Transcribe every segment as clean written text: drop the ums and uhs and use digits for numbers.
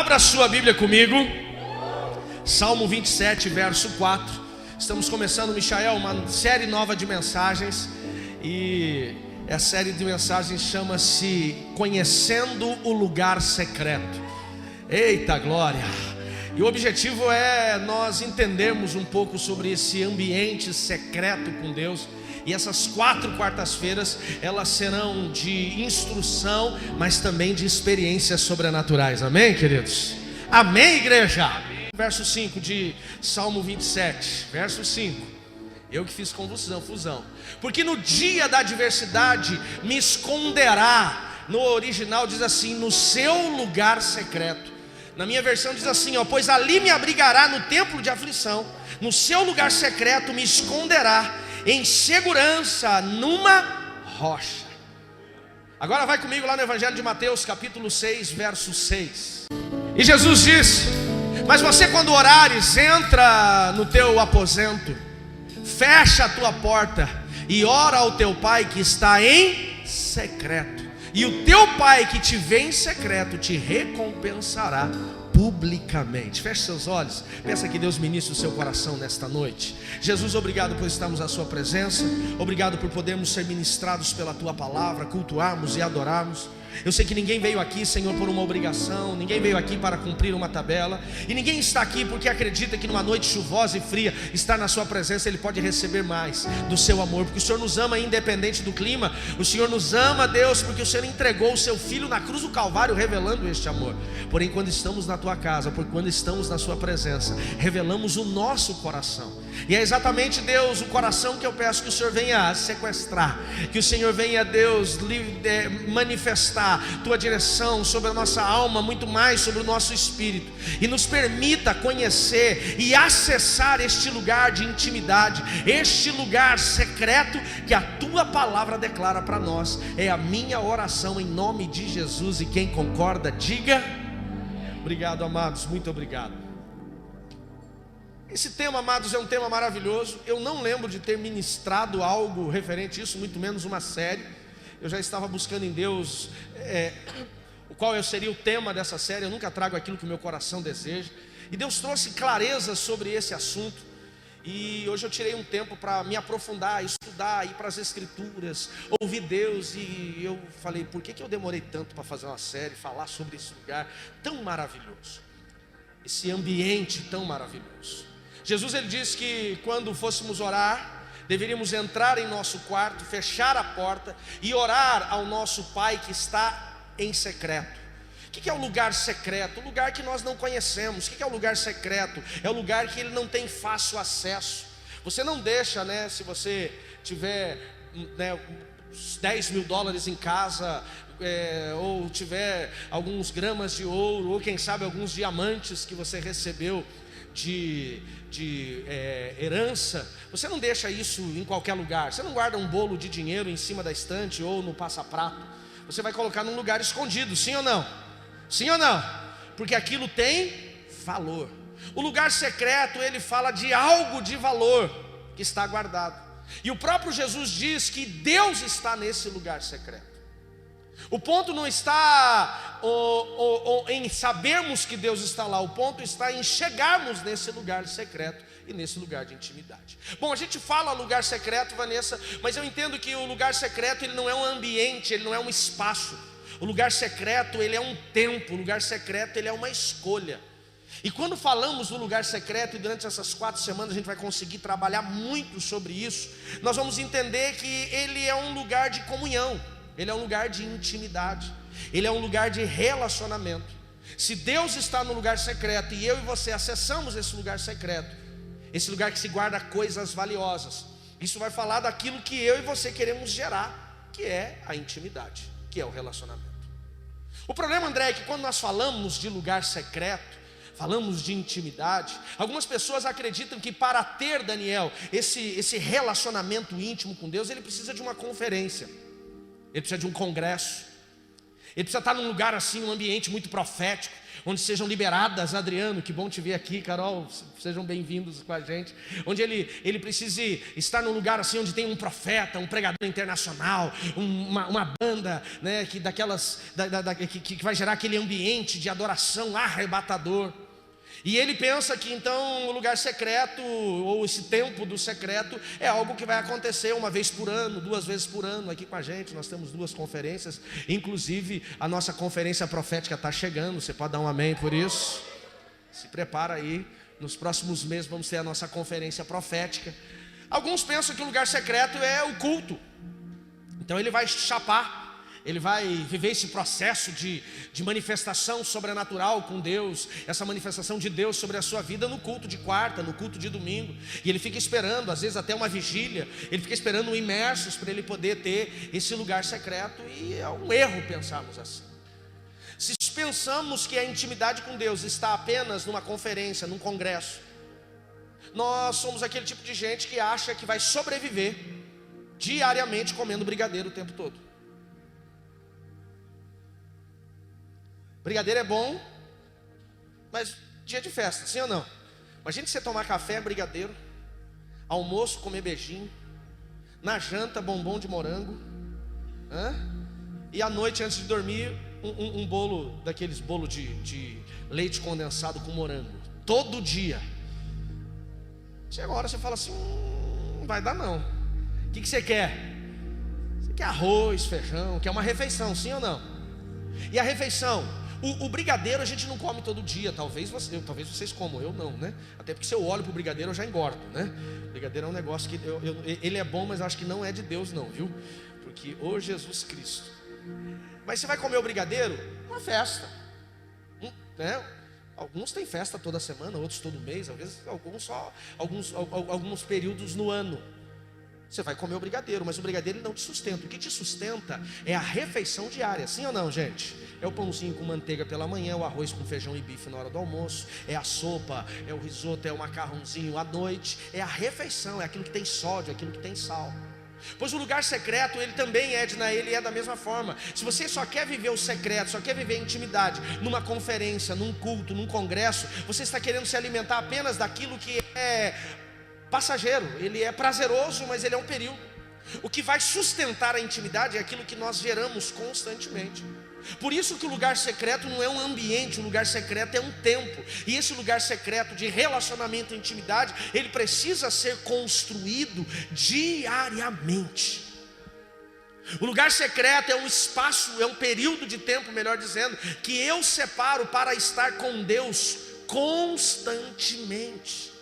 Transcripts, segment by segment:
Abra sua Bíblia comigo. Salmo 27, verso 4. Estamos começando, Michael, uma série nova de mensagens. E a série de mensagens chama-se Conhecendo o Lugar Secreto. Eita glória! E o objetivo é nós entendermos um pouco sobre esse ambiente secreto com Deus. E essas 4 quartas-feiras, elas serão de instrução, mas também de experiências sobrenaturais. Amém, queridos? Amém, igreja? Verso 5 de Salmo 27, verso 5. Eu que fiz fusão. Porque no dia da adversidade me esconderá. No original diz assim, no seu lugar secreto. Na minha versão diz assim, pois ali me abrigará no templo de aflição. No seu lugar secreto me esconderá, em segurança numa rocha. Agora vai comigo lá no Evangelho de Mateus, capítulo 6, verso 6. E Jesus disse: mas você, quando orares, entra no teu aposento, fecha a tua porta e ora ao teu pai que está em secreto, e o teu pai que te vê em secreto te recompensará publicamente. Feche seus olhos, peça que Deus ministre o seu coração nesta noite. Jesus, obrigado por estarmos à sua presença. Obrigado por podermos ser ministrados pela tua palavra, cultuarmos e adorarmos. Eu sei que ninguém veio aqui, Senhor, por uma obrigação. Ninguém veio aqui para cumprir uma tabela. E ninguém está aqui porque acredita que numa noite chuvosa e fria, estar na sua presença, Ele pode receber mais do seu amor. Porque o Senhor nos ama independente do clima. O Senhor nos ama, Deus, porque o Senhor entregou o seu Filho na cruz do Calvário, revelando este amor. Porém, quando estamos na tua casa, quando estamos na sua presença, revelamos o nosso coração. E é exatamente, Deus, o coração que eu peço que o Senhor venha sequestrar. Que o Senhor venha, Deus, manifestar tua direção sobre a nossa alma, muito mais sobre o nosso espírito, e nos permita conhecer e acessar este lugar de intimidade, este lugar secreto que a tua palavra declara para nós. É a minha oração em nome de Jesus, e quem concorda diga obrigado, amados, muito obrigado. Esse tema, amados, é um tema maravilhoso. Eu não lembro de ter ministrado algo referente a isso, muito menos uma série. Eu já estava buscando em Deus qual seria o tema dessa série. Eu nunca trago aquilo que o meu coração deseja. E Deus trouxe clareza sobre esse assunto. E hoje eu tirei um tempo para me aprofundar, estudar, ir para as Escrituras, ouvir Deus. E eu falei, por que eu demorei tanto para fazer uma série, falar sobre esse lugar tão maravilhoso, esse ambiente tão maravilhoso? Jesus, ele disse que quando fôssemos orar, deveríamos entrar em nosso quarto, fechar a porta e orar ao nosso Pai que está em secreto. O que é o lugar secreto? O lugar que nós não conhecemos. O que é o lugar secreto? É o lugar que ele não tem fácil acesso. Você não deixa, se você tiver uns 10 mil dólares em casa, ou tiver alguns gramas de ouro, ou quem sabe alguns diamantes que você recebeu de herança, você não deixa isso em qualquer lugar. Você não guarda um bolo de dinheiro em cima da estante ou no passaprato. Você vai colocar num lugar escondido, sim ou não? Sim ou não? Porque aquilo tem valor. O lugar secreto, ele fala de algo de valor que está guardado. E o próprio Jesus diz que Deus está nesse lugar secreto. O ponto não está em sabermos que Deus está lá. O ponto está em chegarmos nesse lugar secreto e nesse lugar de intimidade. Bom, a gente fala lugar secreto, Vanessa, mas eu entendo que o lugar secreto, ele não é um ambiente, ele não é um espaço. O lugar secreto, ele é um tempo. O lugar secreto, ele é uma escolha. E quando falamos do lugar secreto, e durante essas 4 semanas a gente vai conseguir trabalhar muito sobre isso, nós vamos entender que ele é um lugar de comunhão. Ele é um lugar de intimidade. Ele é um lugar de relacionamento. Se Deus está no lugar secreto e eu e você acessamos esse lugar secreto, esse lugar que se guarda coisas valiosas, isso vai falar daquilo que eu e você queremos gerar, que é a intimidade, que é o relacionamento. O problema, André, é que quando nós falamos de lugar secreto, falamos de intimidade, algumas pessoas acreditam que para ter, Daniel, esse relacionamento íntimo com Deus, ele precisa de uma conferência. Ele precisa de um congresso. Ele precisa estar num lugar assim, um ambiente muito profético, onde sejam liberadas, Adriano, que bom te ver aqui, Carol, sejam bem-vindos com a gente, onde ele precise estar num lugar assim, onde tem um profeta, um pregador internacional, uma banda, né, que que vai gerar aquele ambiente de adoração arrebatador. E ele pensa que então o lugar secreto, ou esse tempo do secreto, é algo que vai acontecer uma vez por ano, 2 vezes por ano aqui com a gente. Nós temos 2 conferências, inclusive a nossa conferência profética está chegando. Você pode dar um amém por isso? Se prepara aí, nos próximos meses vamos ter a nossa conferência profética. Alguns pensam que o lugar secreto é o culto, então ele vai chapar, ele vai viver esse processo de manifestação sobrenatural com Deus, essa manifestação de Deus sobre a sua vida no culto de quarta, no culto de domingo. E ele fica esperando, às vezes até uma vigília, ele fica esperando um imersos para ele poder ter esse lugar secreto. E é um erro pensarmos assim. Se pensamos que a intimidade com Deus está apenas numa conferência, num congresso, nós somos aquele tipo de gente que acha que vai sobreviver diariamente comendo brigadeiro o tempo todo. Brigadeiro é bom, mas dia de festa, sim ou não? Imagina você tomar café, brigadeiro, almoço, comer beijinho, na janta, bombom de morango, e à noite, antes de dormir, um bolo, daqueles bolos de leite condensado com morango, todo dia. Chega uma hora você fala assim, não vai dar não. O que você quer? Você quer arroz, feijão, quer uma refeição, sim ou não? E a refeição? O brigadeiro a gente não come todo dia, talvez vocês comam, eu não, né? Até porque se eu olho para o brigadeiro eu já engordo, né? O brigadeiro é um negócio que ele é bom, mas eu acho que não é de Deus não, viu? Porque, ô Jesus Cristo. Mas você vai comer o brigadeiro? Uma festa, né? Alguns têm festa toda semana, outros todo mês, às vezes alguns períodos no ano. Você vai comer o brigadeiro, mas o brigadeiro ele não te sustenta. O que te sustenta é a refeição diária, sim ou não, gente? É o pãozinho com manteiga pela manhã, o arroz com feijão e bife na hora do almoço, é a sopa, é o risoto, é o macarrãozinho à noite. É a refeição, é aquilo que tem sódio, é aquilo que tem sal. Pois o lugar secreto, ele também ele é da mesma forma. Se você só quer viver o secreto, só quer viver a intimidade numa conferência, num culto, num congresso, você está querendo se alimentar apenas daquilo que é passageiro. Ele é prazeroso, mas ele é um período. O que vai sustentar a intimidade é aquilo que nós geramos constantemente. Por isso que o lugar secreto não é um ambiente, o lugar secreto é um tempo. E esse lugar secreto de relacionamento e intimidade, ele precisa ser construído diariamente. O lugar secreto é um espaço, é um período de tempo, melhor dizendo, que eu separo para estar com Deus constantemente.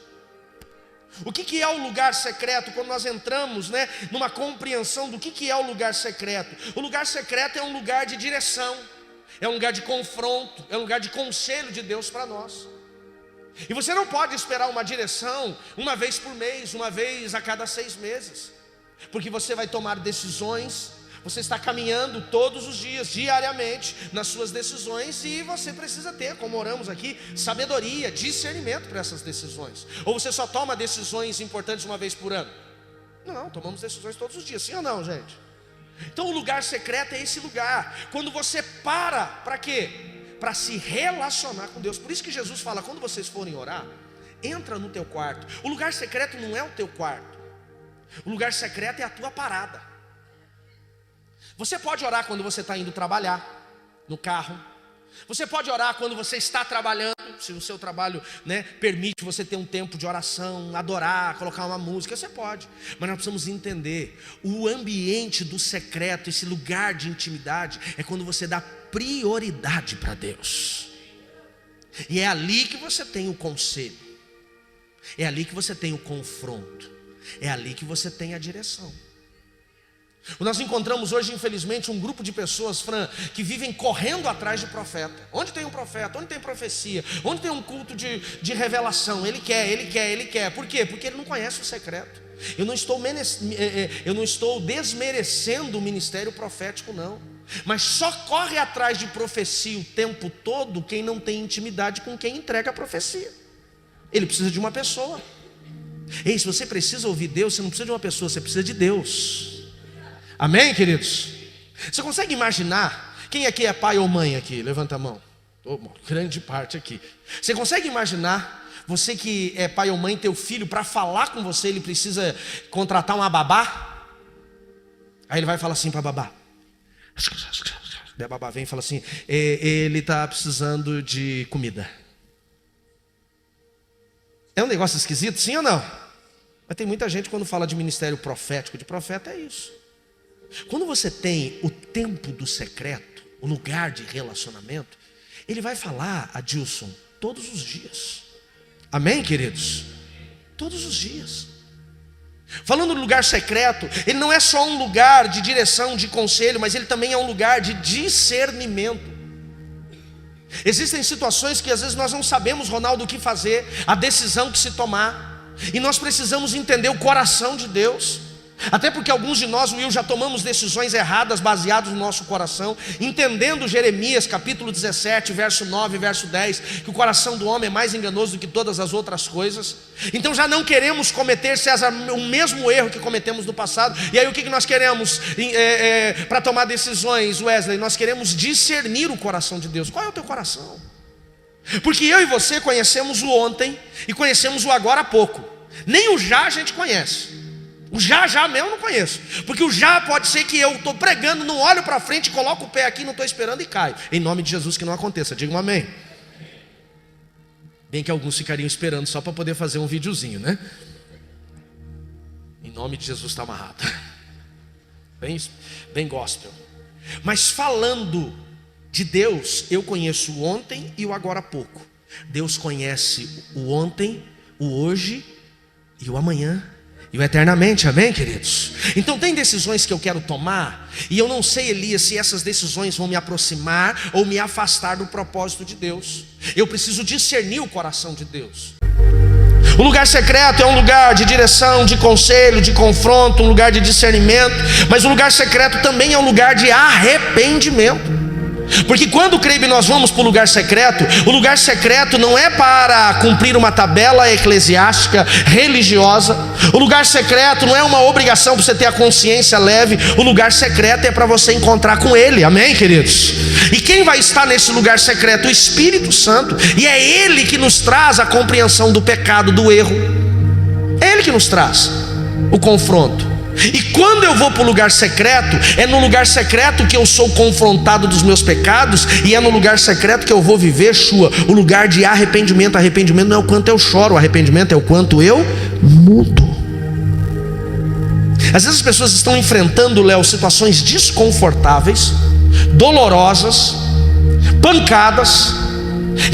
O que é o lugar secreto? Quando nós entramos, numa compreensão do que é o lugar secreto. O lugar secreto é um lugar de direção, é um lugar de confronto, é um lugar de conselho de Deus para nós. E você não pode esperar uma direção uma vez por mês, uma vez a cada 6 meses, porque você vai tomar decisões. Você está caminhando todos os dias, diariamente, nas suas decisões, e você precisa ter, como oramos aqui, sabedoria, discernimento para essas decisões. Ou você só toma decisões importantes uma vez por ano? Não, tomamos decisões todos os dias, sim ou não, gente? Então o lugar secreto é esse lugar, quando você para quê? Para se relacionar com Deus. Por isso que Jesus fala, quando vocês forem orar, entra no teu quarto. O lugar secreto não é o teu quarto, o lugar secreto é a tua parada. Você pode orar quando você está indo trabalhar, no carro. Você pode orar quando você está trabalhando, se o seu trabalho permite você ter um tempo de oração, adorar, colocar uma música, você pode. Mas nós precisamos entender, o ambiente do secreto, esse lugar de intimidade, é quando você dá prioridade para Deus. E é ali que você tem o conselho, é ali que você tem o confronto, é ali que você tem a direção. Nós encontramos hoje, infelizmente, um grupo de pessoas, Fran, que vivem correndo atrás de profeta. Onde tem um profeta, onde tem profecia, onde tem um culto de revelação, ele quer. Por quê? Porque ele não conhece o secreto. Eu não estou desmerecendo o ministério profético, não. Mas só corre atrás de profecia o tempo todo quem não tem intimidade com quem entrega a profecia. Ele precisa de uma pessoa. Ei, se você precisa ouvir Deus, você não precisa de uma pessoa, você precisa de Deus. Amém, queridos? Você consegue imaginar? Quem aqui é pai ou mãe aqui? Levanta a mão. Grande parte aqui. Você consegue imaginar, você que é pai ou mãe, teu filho, para falar com você, ele precisa contratar uma babá? Aí ele vai falar assim para a babá. Daí a babá vem e fala assim: ele está precisando de comida. É um negócio esquisito, sim ou não? Mas tem muita gente, quando fala de ministério profético, de profeta, é isso. Quando você tem o tempo do secreto, o lugar de relacionamento, ele vai falar, Adilson, todos os dias. Amém, queridos? Todos os dias. Falando do lugar secreto, ele não é só um lugar de direção, de conselho, mas ele também é um lugar de discernimento. Existem situações que às vezes nós não sabemos, Ronaldo, o que fazer, a decisão que se tomar, e nós precisamos entender o coração de Deus. Até porque alguns de nós, Will, já tomamos decisões erradas baseadas no nosso coração, entendendo Jeremias capítulo 17, verso 9, verso 10, que o coração do homem é mais enganoso do que todas as outras coisas. Então já não queremos cometer, César, o mesmo erro que cometemos no passado. E aí o que nós queremos para tomar decisões, Wesley? Nós queremos discernir o coração de Deus. Qual é o teu coração? Porque eu e você conhecemos o ontem e conhecemos o agora há pouco. Nem o já a gente conhece. O já mesmo eu não conheço. Porque o já pode ser que eu estou pregando, não olho para frente, coloco o pé aqui, não estou esperando e caio. Em nome de Jesus que não aconteça, diga um amém. Bem que alguns ficariam esperando só para poder fazer um videozinho, né? Em nome de Jesus está amarrado. Bem gospel. Mas falando de Deus, eu conheço o ontem e o agora há pouco. Deus conhece o ontem, o hoje e o amanhã e o eternamente, amém, queridos? Então tem decisões que eu quero tomar, e eu não sei, Elias, se essas decisões vão me aproximar ou me afastar do propósito de Deus. Eu preciso discernir o coração de Deus. O lugar secreto é um lugar de direção, de conselho, de confronto, um lugar de discernimento. Mas o lugar secreto também é um lugar de arrependimento. Porque quando, creio, nós vamos para o lugar secreto não é para cumprir uma tabela eclesiástica religiosa. O lugar secreto não é uma obrigação para você ter a consciência leve. O lugar secreto é para você encontrar com Ele, amém, queridos? E quem vai estar nesse lugar secreto? O Espírito Santo. E é Ele que nos traz a compreensão do pecado, do erro. É Ele que nos traz o confronto. E quando eu vou para o lugar secreto, é no lugar secreto que eu sou confrontado dos meus pecados, e é no lugar secreto que eu vou viver, o lugar de arrependimento. Arrependimento não é o quanto eu choro, arrependimento é o quanto eu mudo. Às vezes as pessoas estão enfrentando, Léo, situações desconfortáveis, dolorosas, pancadas,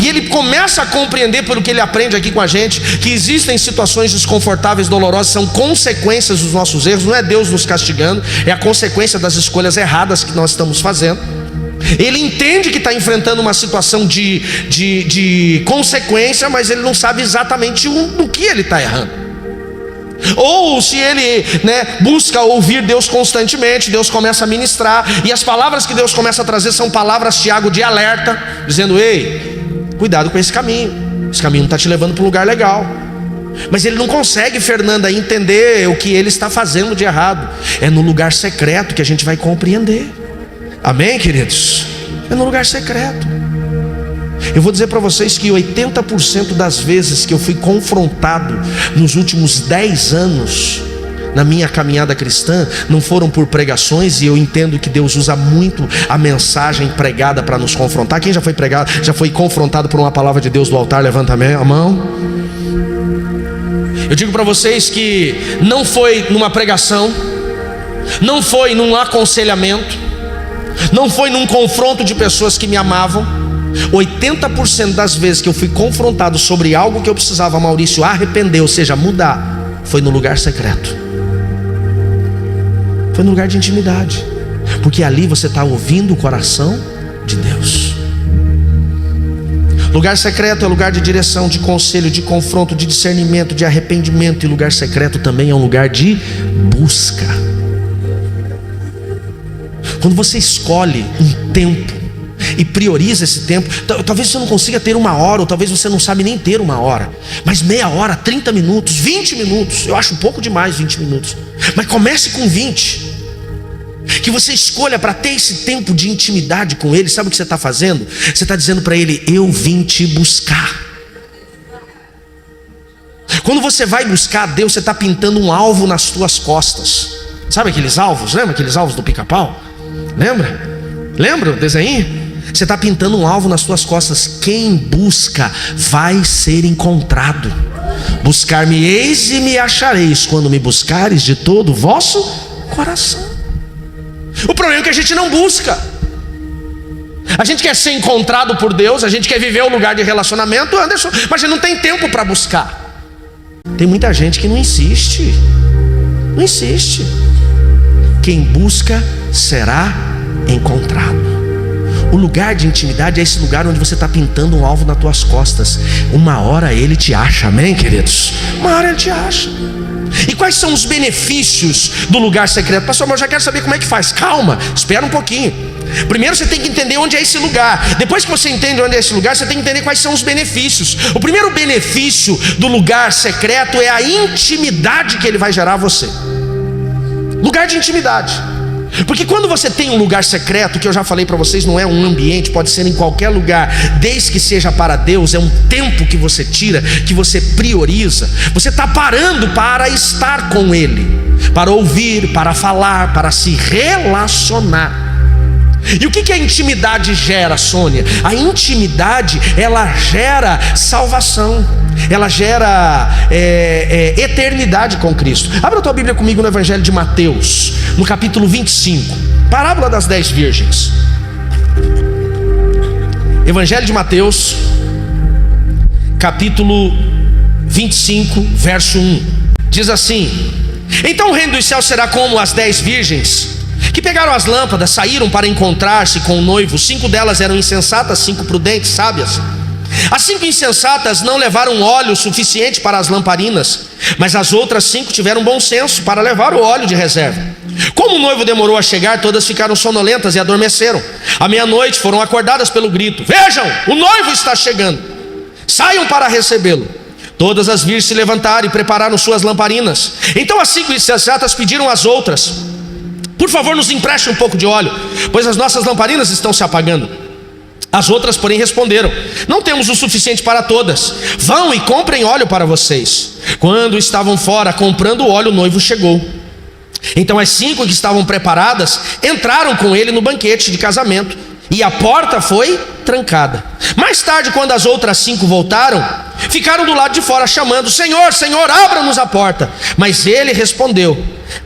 e ele começa a compreender, pelo que ele aprende aqui com a gente, que existem situações desconfortáveis, dolorosas, são consequências dos nossos erros. Não é Deus nos castigando, é a consequência das escolhas erradas que nós estamos fazendo. Ele entende que está enfrentando uma situação de consequência, mas ele não sabe exatamente no que ele está errando. Ou se ele busca ouvir Deus constantemente, Deus começa a ministrar, e as palavras que Deus começa a trazer são palavras, Tiago, de alerta, dizendo: ei, cuidado com esse caminho não está te levando para um lugar legal. Mas ele não consegue, Fernanda, entender o que ele está fazendo de errado. É no lugar secreto que a gente vai compreender, amém, queridos? É no lugar secreto. Eu vou dizer para vocês que 80% das vezes que eu fui confrontado nos últimos 10 anos na minha caminhada cristã, não foram por pregações, e eu entendo que Deus usa muito a mensagem pregada para nos confrontar. Quem já foi confrontado por uma palavra de Deus do altar? Levanta a mão. Eu digo para vocês que não foi numa pregação, não foi num aconselhamento, não foi num confronto de pessoas que me amavam. 80% das vezes que eu fui confrontado sobre algo que eu precisava, Maurício, arrepender, ou seja, mudar, foi no lugar secreto. Foi no lugar de intimidade, porque ali você está ouvindo o coração de Deus. Lugar secreto é lugar de direção, de conselho, de confronto, de discernimento, de arrependimento. E lugar secreto também é um lugar de busca. Quando você escolhe um tempo e prioriza esse tempo, talvez você não consiga ter 1 hora, ou talvez você não sabe nem ter 1 hora, mas meia hora, 30 minutos, 20 minutos, eu acho um pouco demais 20 minutos, mas comece com 20. que você escolha para ter esse tempo de intimidade com Ele. Sabe o que você está fazendo? Você está dizendo para Ele: eu vim te buscar. Quando você vai buscar a Deus, você está pintando um alvo nas suas costas. Sabe aqueles alvos? Lembra aqueles alvos do Pica-Pau? Lembra o desenho? Você está pintando um alvo nas suas costas. Quem busca vai ser encontrado. Buscar-me-eis e me achareis, quando me buscares de todo o vosso coração. O problema é que a gente não busca. A gente quer ser encontrado por Deus, a gente quer viver o lugar de relacionamento, Anderson, mas a gente não tem tempo para buscar. Tem muita gente que não insiste. Não insiste. Quem busca será encontrado. O lugar de intimidade é esse lugar onde você está pintando um alvo nas tuas costas. Uma hora Ele te acha, amém, queridos? Uma hora Ele te acha. E quais são os benefícios do lugar secreto? Pastor, mas eu já quero saber como é que faz. Calma, espera um pouquinho. Primeiro você tem que entender onde é esse lugar. Depois que você entende onde é esse lugar, você tem que entender quais são os benefícios. O primeiro benefício do lugar secreto é a intimidade que ele vai gerar a você. Lugar de intimidade. Porque quando você tem um lugar secreto, que eu já falei para vocês, não é um ambiente, pode ser em qualquer lugar, desde que seja para Deus, é um tempo que você tira, que você prioriza. Você está parando para estar com Ele, para ouvir, para falar, para se relacionar. E o que a intimidade gera, Sônia? A intimidade, ela gera salvação. Ela gera eternidade com Cristo. Abra a tua Bíblia comigo no Evangelho de Mateus, no capítulo 25, parábola das 10 virgens. Evangelho de Mateus, capítulo 25, verso 1. Diz assim: então o reino dos céus será como as 10 virgens que pegaram as lâmpadas, saíram para encontrar-se com o noivo. 5 delas eram insensatas, 5 prudentes, sábias. As 5 insensatas não levaram óleo suficiente para as lamparinas, mas as outras 5 tiveram bom senso para levar o óleo de reserva. Como o noivo demorou a chegar, todas ficaram sonolentas e adormeceram. À meia-noite foram acordadas pelo grito: vejam, o noivo está chegando, saiam para recebê-lo. Todas as virgens se levantaram e prepararam suas lamparinas. Então as 5 insensatas pediram às outras: por favor, nos empreste um pouco de óleo, pois as nossas lamparinas estão se apagando. As outras, porém, responderam: não temos o suficiente para todas. Vão e comprem óleo para vocês. Quando estavam fora comprando o óleo, o noivo chegou. Então as 5 que estavam preparadas entraram com ele no banquete de casamento, e a porta foi trancada. Mais tarde, quando as outras 5 voltaram, ficaram do lado de fora chamando: Senhor, Senhor, abra-nos a porta. Mas ele respondeu: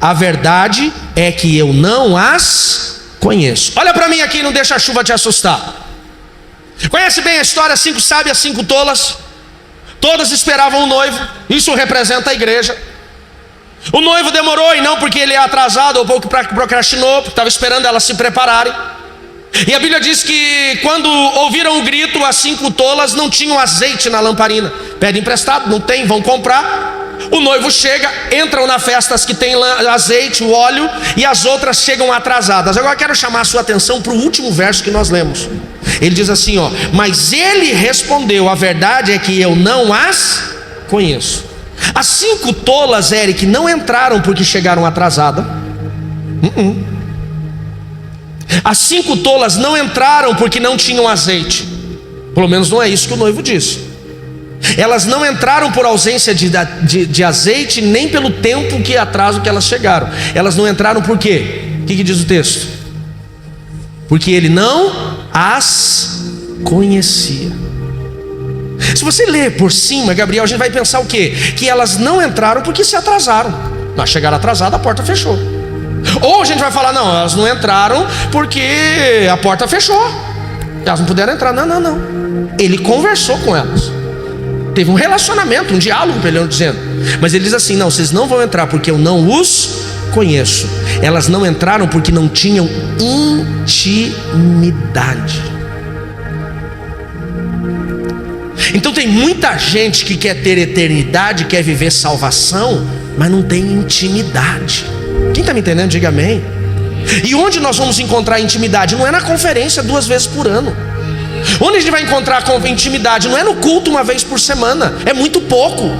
a verdade é que eu não as conheço. Olha para mim aqui, não deixa a chuva te assustar. Conhece bem a história? 5 sábias, 5 tolas. Todas esperavam o noivo. Isso representa a igreja. O noivo demorou, e não porque ele é atrasado ou porque procrastinou, porque estava esperando elas se prepararem. E a Bíblia diz que quando ouviram o grito, as 5 tolas não tinham azeite na lamparina. Pedem emprestado, não tem, vão comprar. O noivo chega, entram na festa as que tem azeite, o óleo, e as outras chegam atrasadas. Agora eu quero chamar a sua atenção para o último verso que nós lemos. Ele diz assim, ó: mas ele respondeu: a verdade é que eu não as conheço. As 5 tolas, Eric, não entraram porque chegaram atrasadas. As 5 tolas não entraram porque não tinham azeite. Pelo menos não é isso que o noivo disse. Elas não entraram por ausência de azeite, nem pelo tempo que atraso que elas chegaram. Elas não entraram por quê? O que diz o texto? Porque ele não as conhecia. Se você ler por cima, Gabriel, a gente vai pensar o quê? Que elas não entraram porque se atrasaram. Nós chegaram atrasados, a porta fechou. Ou a gente vai falar: não, elas não entraram porque a porta fechou, elas não puderam entrar. Não. Ele conversou com elas. Teve um relacionamento, um diálogo, ele dizendo. Mas ele diz assim: não, vocês não vão entrar porque eu não os conheço. Elas não entraram porque não tinham intimidade. Então tem muita gente que quer ter eternidade, quer viver salvação, mas não tem intimidade. Quem está me entendendo, diga amém. E onde nós vamos encontrar intimidade? Não é na conferência 2 vezes por ano. Onde a gente vai encontrar intimidade? Não é no culto 1 vez por semana. É muito pouco.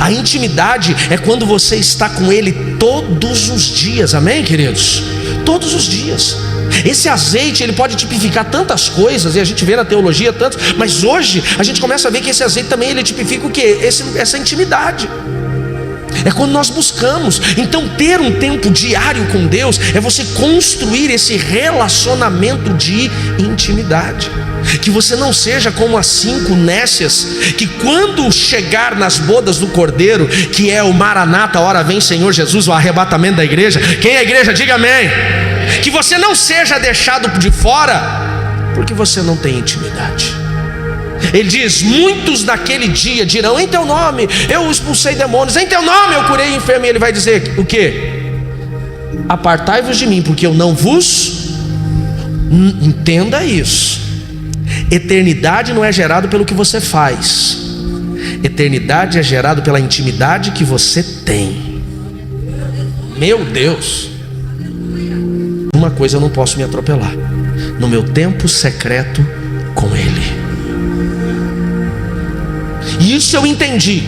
A intimidade é quando você está com Ele todos os dias, amém, queridos? Todos os dias. Esse azeite, ele pode tipificar tantas coisas, e a gente vê na teologia tanto, mas hoje a gente começa a ver que esse azeite também ele tipifica o quê? Essa intimidade. É quando nós buscamos. Então ter um tempo diário com Deus é você construir esse relacionamento de intimidade. Que você não seja como as 5 nécias, que quando chegar nas bodas do Cordeiro, que é o Maranata, hora vem Senhor Jesus, o arrebatamento da igreja. Quem é a igreja, diga amém. Que você não seja deixado de fora, porque você não tem intimidade. Ele diz: muitos naquele dia dirão: em teu nome eu expulsei demônios, em teu nome eu curei enfermo. E ele vai dizer o quê? Apartai-vos de mim, porque eu não vos... Entenda isso. Eternidade não é gerado pelo que você faz. Eternidade é gerado pela intimidade que você tem. Meu Deus. Uma coisa eu não posso me atropelar: no meu tempo secreto com Ele. E isso eu entendi,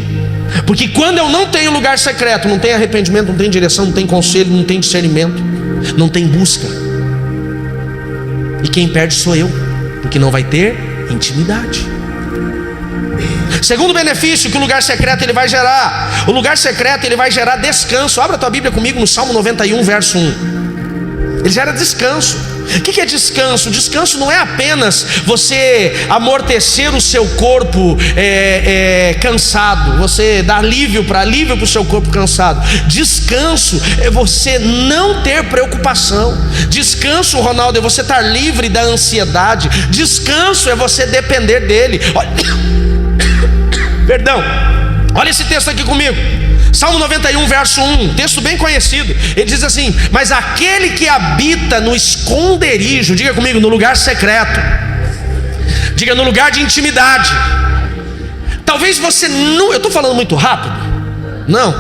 porque quando eu não tenho lugar secreto, não tem arrependimento, não tem direção, não tem conselho, não tem discernimento, não tem busca. E quem perde sou eu, porque não vai ter intimidade. Segundo benefício que o lugar secreto ele vai gerar: o lugar secreto ele vai gerar descanso. Abra a tua Bíblia comigo no Salmo 91, verso 1. Ele gera descanso. O que é descanso? Descanso não é apenas você amortecer o seu corpo cansado, você dar alívio para o seu corpo cansado. Descanso é você não ter preocupação. Descanso, Ronaldo, é você estar livre da ansiedade. Descanso é você depender dele. Perdão, olha esse texto aqui comigo. Salmo 91, verso 1, texto bem conhecido. Ele diz assim: mas aquele que habita no esconderijo, diga comigo, no lugar secreto, diga no lugar de intimidade. Talvez você não... Eu estou falando muito rápido? Não.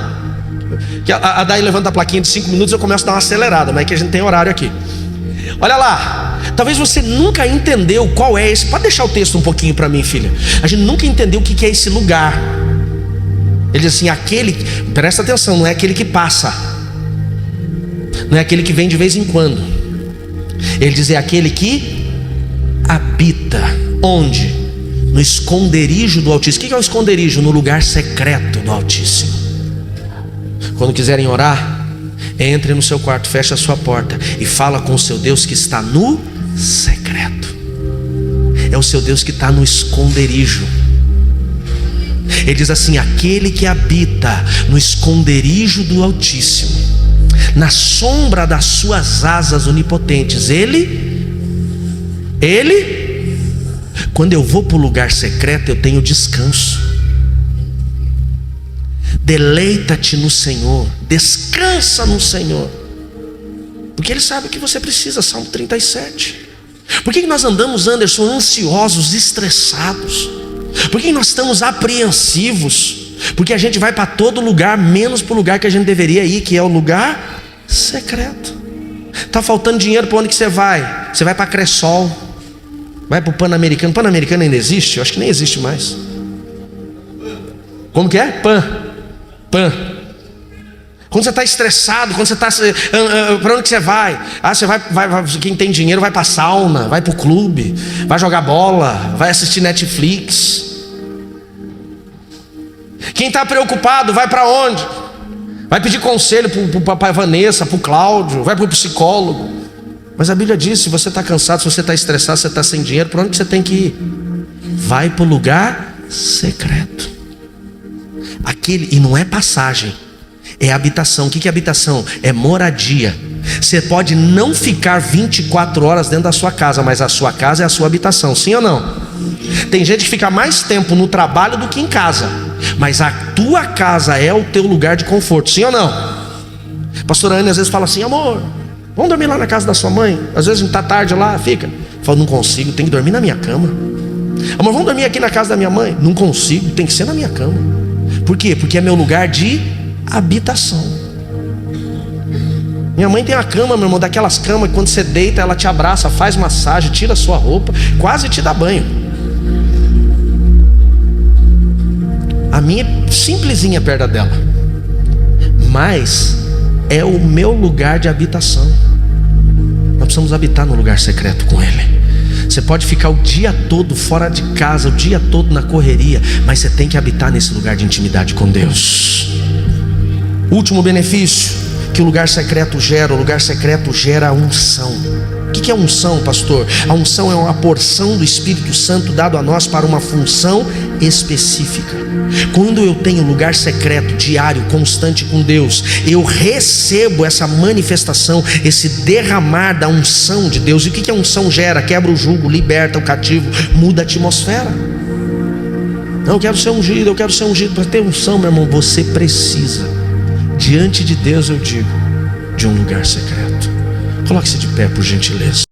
A Daí levanta a plaquinha de 5 minutos, eu começo a dar uma acelerada, mas é que a gente tem horário aqui. Olha lá, talvez você nunca entendeu qual é esse... Pode deixar o texto um pouquinho para mim, filha. A gente nunca entendeu o que é esse lugar. Ele diz assim: aquele, presta atenção, não é aquele que passa, não é aquele que vem de vez em quando. Ele diz: é aquele que habita. Onde? No esconderijo do Altíssimo. O que é o esconderijo? No lugar secreto do Altíssimo. Quando quiserem orar, entre no seu quarto, feche a sua porta e fala com o seu Deus que está no secreto. É o seu Deus que está no esconderijo. Ele diz assim: aquele que habita no esconderijo do Altíssimo, na sombra das suas asas onipotentes, ele, quando eu vou para o lugar secreto, eu tenho descanso. Deleita-te no Senhor, descansa no Senhor, porque Ele sabe o que você precisa. Salmo 37. Por que nós andamos, Anderson, ansiosos, estressados? Por que nós estamos apreensivos? Porque a gente vai para todo lugar, menos para o lugar que a gente deveria ir, que é o lugar secreto. Está faltando dinheiro, para onde que você vai? Você vai para a Cressol, vai para o Pan-Americano. Pan-Americano ainda existe? Eu acho que nem existe mais. Como que é? Pan. Quando você está estressado, quando você está... para onde que você vai? Você vai, quem tem dinheiro vai para a sauna, vai para o clube, vai jogar bola, vai assistir Netflix. Quem está preocupado vai para onde? Vai pedir conselho para a Vanessa, para o Cláudio, vai para o psicólogo. Mas a Bíblia diz: se você está cansado, se você está estressado, se você está sem dinheiro, para onde que você tem que ir? Vai para o lugar secreto. E não é passagem, é habitação. O que é habitação? É moradia. Você pode não ficar 24 horas dentro da sua casa, mas a sua casa é a sua habitação, sim ou não? Tem gente que fica mais tempo no trabalho do que em casa, mas a tua casa é o teu lugar de conforto, sim ou não? Pastora Ana às vezes fala assim: amor, vamos dormir lá na casa da sua mãe. Às vezes a gente está tarde lá, fica. Fala: não consigo, tem que dormir na minha cama. Amor, vamos dormir aqui na casa da minha mãe. Não consigo, tem que ser na minha cama. Por quê? Porque é meu lugar de habitação. Minha mãe tem uma cama, meu irmão, daquelas camas que quando você deita ela te abraça, faz massagem, tira a sua roupa, quase te dá banho. A minha é simplesinha perto dela, mas é o meu lugar de habitação. Nós precisamos habitar no lugar secreto com Ele. Você pode ficar o dia todo fora de casa, o dia todo na correria, mas você tem que habitar nesse lugar de intimidade com Deus. Último benefício que o lugar secreto gera a unção. O que é unção, pastor? A unção é uma porção do Espírito Santo dado a nós para uma função específica. Quando eu tenho lugar secreto, diário, constante com Deus, eu recebo essa manifestação, esse derramar da unção de Deus. E o que a unção gera? Quebra o jugo, liberta o cativo, muda a atmosfera. Não, eu quero ser ungido. Para ter unção, meu irmão, você precisa, diante de Deus, eu digo, de um lugar secreto. Coloque-se de pé, por gentileza.